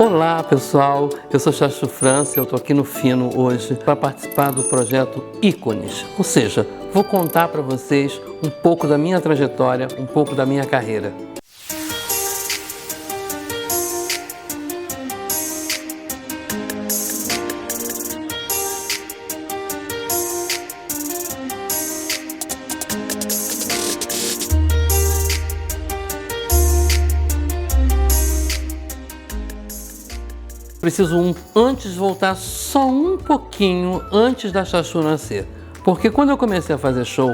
Olá pessoal, eu sou Chachu França, eu estou aqui no Fino hoje para participar do projeto Ícones, ou seja, vou contar para vocês um pouco da minha trajetória, um pouco da minha carreira. Preciso antes voltar só um pouquinho antes da Chachu nascer, porque quando eu comecei a fazer show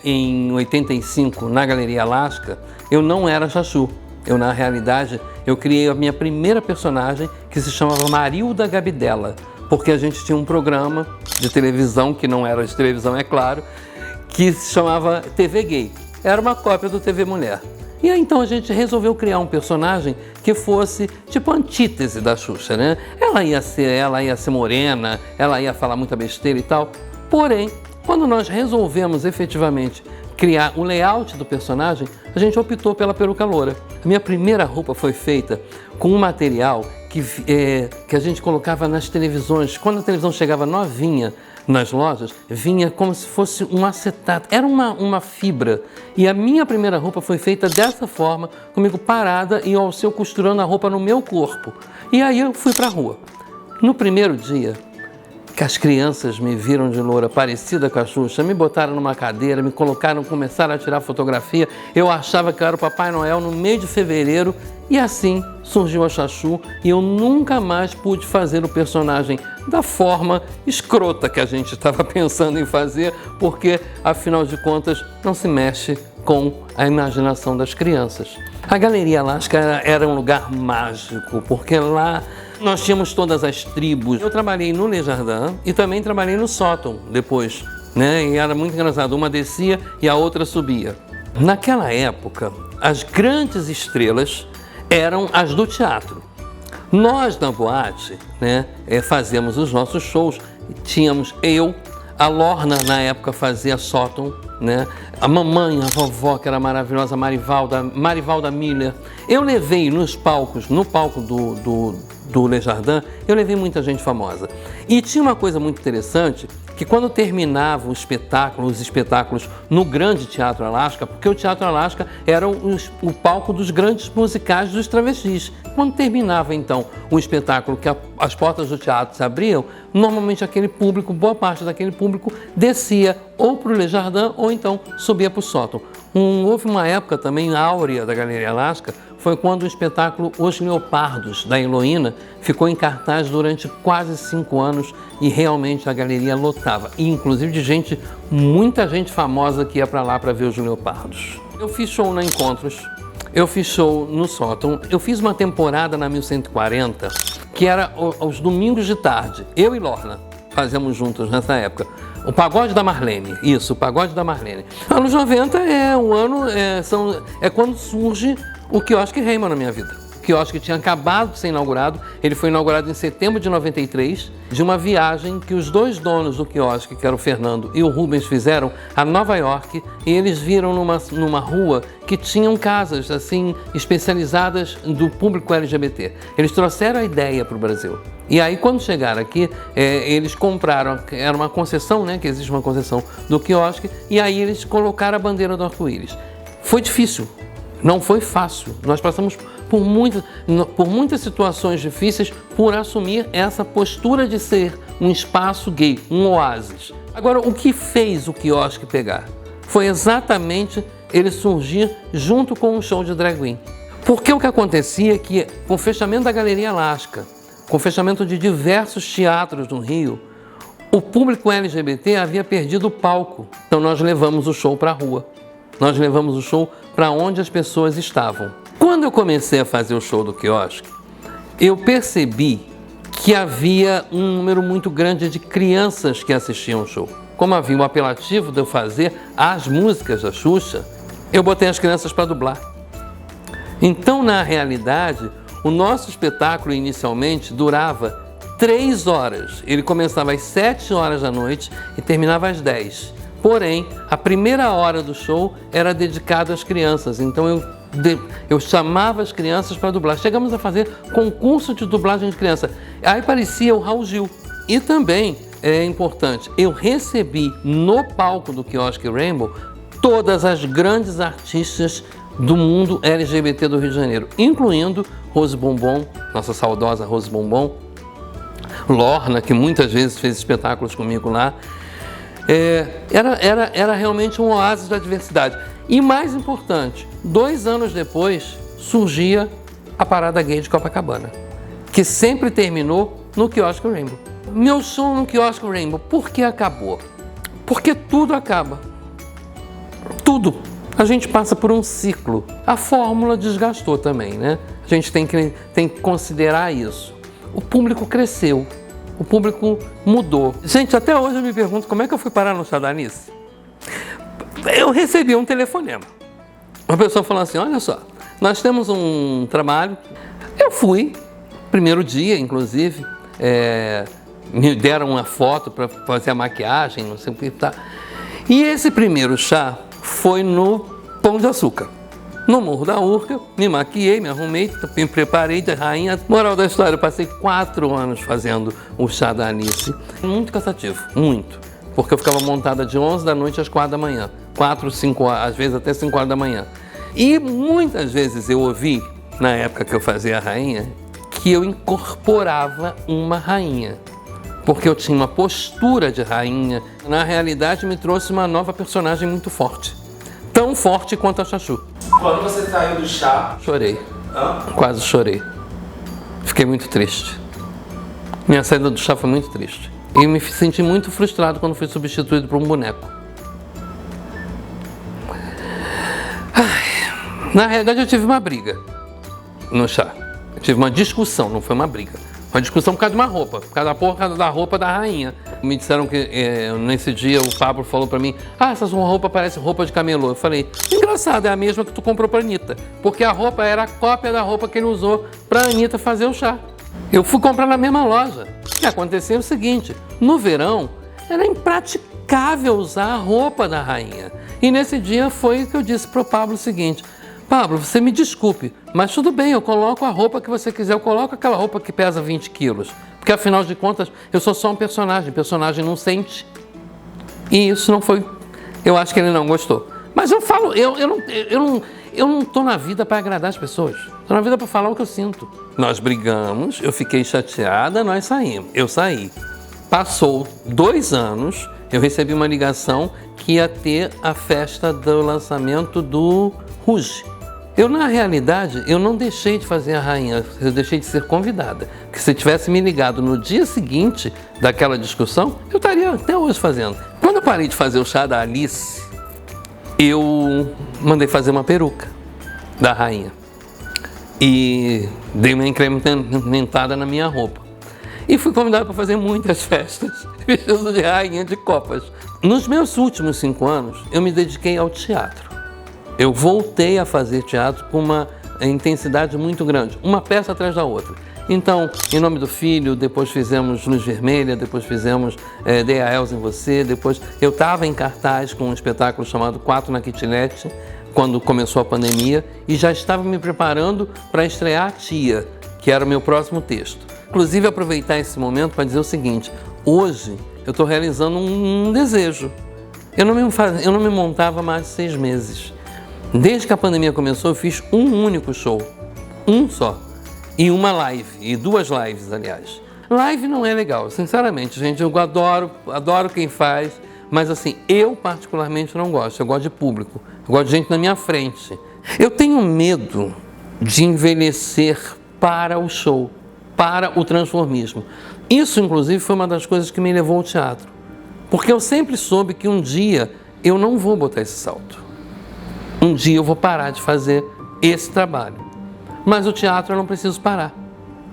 em 85 na Galeria Alaska, eu não era Chachu. Na realidade, eu criei a minha primeira personagem que se chamava Marilda Gabidela, porque a gente tinha um programa de televisão, que não era de televisão, é claro, que se chamava TV Gay. Era uma cópia do TV Mulher. E aí então a gente resolveu criar um personagem que fosse tipo a antítese da Xuxa, né? Ela ia ser morena, ela ia falar muita besteira e tal. Porém, quando nós resolvemos efetivamente criar o layout do personagem, a gente optou pela peruca loura. A minha primeira roupa foi feita com um material que a gente colocava nas televisões. Quando a televisão chegava novinha nas lojas, vinha como se fosse um acetato, era uma fibra. E a minha primeira roupa foi feita dessa forma, comigo parada e ao seu costurando a roupa no meu corpo. E aí eu fui pra rua. No primeiro dia, que as crianças me viram de loura parecida com a Xuxa, me botaram numa cadeira, me colocaram, começaram a tirar fotografia. Eu achava que eu era o Papai Noel no mês de fevereiro e assim surgiu a Chachu e eu nunca mais pude fazer o personagem da forma escrota que a gente estava pensando em fazer, porque, afinal de contas, não se mexe com a imaginação das crianças. A Galeria Alaska era um lugar mágico, porque lá nós tínhamos todas as tribos. Eu trabalhei no Le Jardin e também trabalhei no sótão depois, né? E era muito engraçado, uma descia e a outra subia. Naquela época, as grandes estrelas eram as do teatro. Nós, na boate, né, fazíamos os nossos shows. Tínhamos a Lorna, na época, fazia sótão, né? A mamãe, a vovó, que era maravilhosa, Marivalda Miller. Eu levei nos palcos, no palco do Le Jardin, eu levei muita gente famosa. E tinha uma coisa muito interessante, que quando terminava os espetáculos no Grande Teatro Alaska, porque o Teatro Alaska era o palco dos grandes musicais dos travestis. Quando terminava, então, o espetáculo, que as portas do teatro se abriam, normalmente aquele público, boa parte daquele público, descia ou para o Le Jardin ou então subia para o sótão. Houve uma época também áurea da Galeria Alaska, foi quando o espetáculo Os Leopardos, da Heloína, ficou em cartaz durante quase 5 anos e realmente a galeria lotava. E inclusive de muita gente famosa que ia para lá para ver os Leopardos. Eu fiz show na Encontros, eu fiz show no sótão, eu fiz uma temporada na 1140, que era aos domingos de tarde. Eu e Lorna fazíamos juntos nessa época. O Pagode da Marlene, isso, o Pagode da Marlene. Anos 90 é quando surge o Quiosque Raymond na minha vida. O quiosque tinha acabado de ser inaugurado, ele foi inaugurado em setembro de 93, de uma viagem que os dois donos do quiosque, que eram o Fernando e o Rubens, fizeram a Nova York, e eles viram numa rua que tinham casas assim especializadas do público LGBT. Eles trouxeram a ideia para o Brasil. E aí, quando chegaram aqui, eles compraram, era uma concessão, né, que existe uma concessão do quiosque, e aí eles colocaram a bandeira do arco-íris. Foi difícil, não foi fácil. Nós passamos por muitas situações difíceis por assumir essa postura de ser um espaço gay, um oásis. Agora, o que fez o quiosque pegar? Foi exatamente ele surgir junto com um show de drag queen. Porque o que acontecia é que, com o fechamento da Galeria Alaska, com o fechamento de diversos teatros no Rio, o público LGBT havia perdido o palco. Então nós levamos o show para a rua. Nós levamos o show para onde as pessoas estavam. Quando eu comecei a fazer o show do quiosque, eu percebi que havia um número muito grande de crianças que assistiam o show. Como havia um apelativo de eu fazer as músicas da Xuxa, eu botei as crianças para dublar. Então, na realidade, o nosso espetáculo inicialmente durava 3 horas. Ele começava às 7 horas da noite e terminava às 10. Porém, a primeira hora do show era dedicada às crianças. Então eu eu chamava as crianças para dublar. Chegamos a fazer concurso de dublagem de criança. Aí parecia o Raul Gil. E também, é importante, eu recebi no palco do Quiosque Rainbow todas as grandes artistas do mundo LGBT do Rio de Janeiro, incluindo Rose Bombom, nossa saudosa Rose Bombom, Lorna, que muitas vezes fez espetáculos comigo lá. Era realmente um oásis da diversidade. E mais importante, 2 anos depois surgia a Parada Gay de Copacabana, que sempre terminou no Quiosque Rainbow. Meu show no Quiosque Rainbow, por que acabou? Porque tudo acaba. Tudo. A gente passa por um ciclo. A fórmula desgastou também, né? A gente tem que considerar isso. O público cresceu, o público mudou. Gente, até hoje eu me pergunto como é que eu fui parar no Chá da Alice. Eu recebi um telefonema. Uma pessoa falou assim, olha só, nós temos um trabalho. Eu fui, primeiro dia, inclusive, me deram uma foto para fazer a maquiagem, não sei o que tá. E esse primeiro chá foi no Pão de Açúcar. No Morro da Urca, me maquiei, me arrumei, me preparei de rainha. Moral da história, eu passei 4 anos fazendo o Chá da Alice. Muito cansativo, muito. Porque eu ficava montada de 11 da noite às 4 da manhã. 4, 5 horas, às vezes até 5 horas da manhã. E muitas vezes eu ouvi, na época que eu fazia a rainha, que eu incorporava uma rainha. Porque eu tinha uma postura de rainha. Na realidade, me trouxe uma nova personagem muito forte. Tão forte quanto a Chachu. Quando você saiu do chá... Chorei. Quase chorei. Fiquei muito triste. Minha saída do chá foi muito triste. E me senti muito frustrado quando fui substituído por um boneco. Na realidade, eu tive uma briga no chá. Eu tive uma discussão, não foi uma briga. Uma discussão por causa de uma roupa, por causa da porra da roupa da rainha. Me disseram que nesse dia o Pablo falou pra mim, essa sua roupa parece roupa de camelô. Eu falei, engraçado, é a mesma que tu comprou pra Anitta. Porque a roupa era a cópia da roupa que ele usou pra Anitta fazer o chá. Eu fui comprar na mesma loja. E aconteceu o seguinte, no verão era impraticável usar a roupa da rainha. E nesse dia foi que eu disse pro Pablo o seguinte, Pablo, você me desculpe, mas tudo bem, eu coloco a roupa que você quiser, eu coloco aquela roupa que pesa 20 quilos. Porque afinal de contas, eu sou só um personagem não sente. E isso não foi, eu acho que ele não gostou. Mas eu falo, eu não tô na vida para agradar as pessoas, tô na vida para falar o que eu sinto. Nós brigamos, eu fiquei chateada, nós saímos, eu saí. Passou 2 anos, eu recebi uma ligação que ia ter a festa do lançamento do Rouge. Eu, na realidade, eu não deixei de fazer a rainha, eu deixei de ser convidada. Porque se tivesse me ligado no dia seguinte daquela discussão, eu estaria até hoje fazendo. Quando eu parei de fazer o chá da Alice, eu mandei fazer uma peruca da rainha. E dei uma incrementada na minha roupa. E fui convidado para fazer muitas festas, vestido de rainha de copas. Nos meus últimos 5 anos, eu me dediquei ao teatro. Eu voltei a fazer teatro com uma intensidade muito grande, uma peça atrás da outra. Então, Em Nome do Filho, depois fizemos Luz Vermelha, depois fizemos Dei a Elza em Você, depois eu estava em cartaz com um espetáculo chamado 4 na Kitnet, quando começou a pandemia, e já estava me preparando para estrear a Tia, que era o meu próximo texto. Inclusive, aproveitar esse momento para dizer o seguinte, hoje eu estou realizando um desejo. Eu não me montava há mais de 6 meses. Desde que a pandemia começou, eu fiz um único show, um só, e uma live, e 2 lives, aliás. Live não é legal, sinceramente, gente, eu adoro quem faz, mas assim, eu particularmente não gosto, eu gosto de público, eu gosto de gente na minha frente. Eu tenho medo de envelhecer para o show, para o transformismo. Isso, inclusive, foi uma das coisas que me levou ao teatro, porque eu sempre soube que um dia eu não vou botar esse salto. Um dia eu vou parar de fazer esse trabalho. Mas o teatro eu não preciso parar.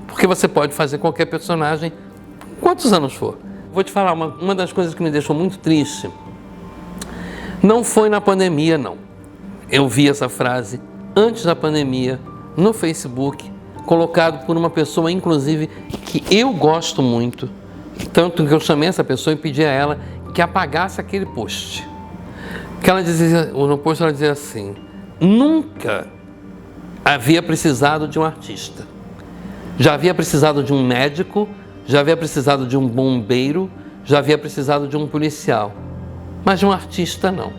Porque você pode fazer qualquer personagem, quantos anos for. Vou te falar, uma das coisas que me deixou muito triste, não foi na pandemia, não. Eu vi essa frase antes da pandemia, no Facebook, colocado por uma pessoa, inclusive, que eu gosto muito, tanto que eu chamei essa pessoa e pedi a ela que apagasse aquele post. Que ela dizia, no post ela dizia assim, nunca havia precisado de um artista. Já havia precisado de um médico, já havia precisado de um bombeiro, já havia precisado de um policial. Mas de um artista, não.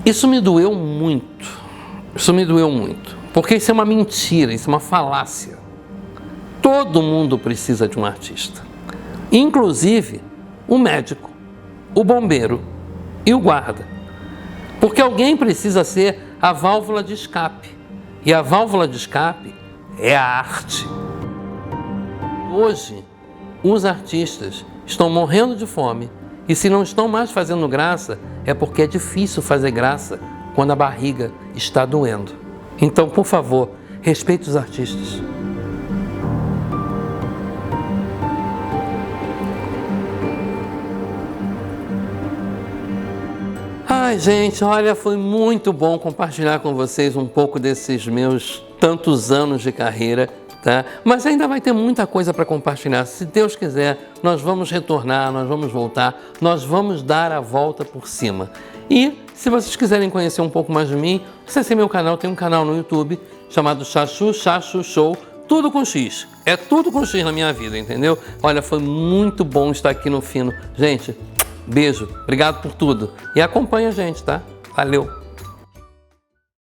Isso me doeu muito. Isso me doeu muito. Porque isso é uma mentira, isso é uma falácia. Todo mundo precisa de um artista. Inclusive o médico, o bombeiro e o guarda. Porque alguém precisa ser a válvula de escape. E a válvula de escape é a arte. Hoje, os artistas estão morrendo de fome. E se não estão mais fazendo graça, é porque é difícil fazer graça quando a barriga está doendo. Então, por favor, respeite os artistas. Ai, gente, olha, foi muito bom compartilhar com vocês um pouco desses meus tantos anos de carreira, tá? Mas ainda vai ter muita coisa para compartilhar. Se Deus quiser, nós vamos retornar, nós vamos voltar, nós vamos dar a volta por cima. E se vocês quiserem conhecer um pouco mais de mim, acessem meu canal, tem um canal no YouTube chamado Chachu Show, tudo com X. É tudo com X na minha vida, entendeu? Olha, foi muito bom estar aqui no Fino. Gente, beijo, obrigado por tudo. E acompanha a gente, tá? Valeu!